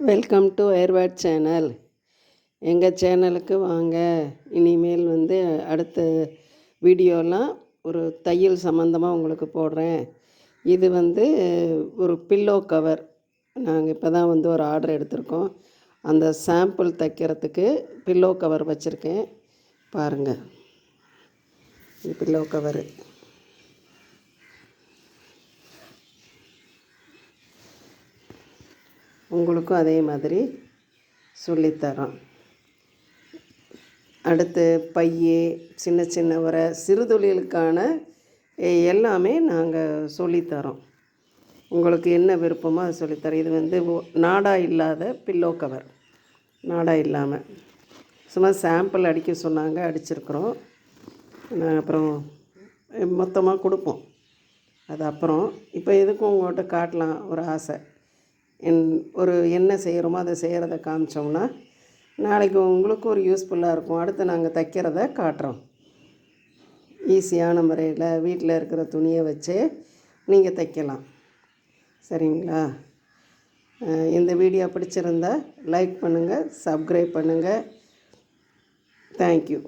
Welcome to ஏர்வேட் channel. எங்கள் சேனலுக்கு வாங்க. இனிமேல் அடுத்த வீடியோலாம் ஒரு தையல் சம்மந்தமாக உங்களுக்கு போடுறேன். இது ஒரு பில்லோ கவர். நாங்கள் இப்போ தான் ஒரு ஆர்டர் எடுத்திருக்கோம். அந்த சாம்பிள் தைக்கிறதுக்கு பில்லோ கவர் வச்சுருக்கேன். பாருங்கள், இது பில்லோ கவரு. உங்களுக்கும் அதே மாதிரி சொல்லித்தரோம். அடுத்து பையே, சின்ன சின்ன சிறு தொழிலுக்கான எல்லாமே நாங்கள் சொல்லித்தரோம். உங்களுக்கு என்ன விருப்பமோ அதை சொல்லித்தரோம். இது நாடா இல்லாத பில்லோ கவர். நாடா இல்லாமல் சும்மா சாம்பிள் அடிக்க சொன்னாங்க, அடிச்சிருக்கிறோம். அப்புறம் மொத்தமாக கொடுப்போம். அது அப்புறம் இப்போ எதுக்கும் உங்கள்கிட்ட காட்டலாம் ஒரு ஆசை. என்ன செய்கிறோமோ அதை செய்கிறத காமிச்சோம்னா நாளைக்கு உங்களுக்கும் ஒரு யூஸ்ஃபுல்லாக இருக்கும். அடுத்து நாங்கள் தைக்கிறத காட்டுறோம். ஈஸியான முறையில் வீட்டில் இருக்கிற துணியை வச்சு நீங்கள் தைக்கலாம். சரிங்களா? இந்த வீடியோ பிடிச்சிருந்தா லைக் பண்ணுங்கள், சப்ஸ்கிரைப் பண்ணுங்கள். தேங்க்யூ.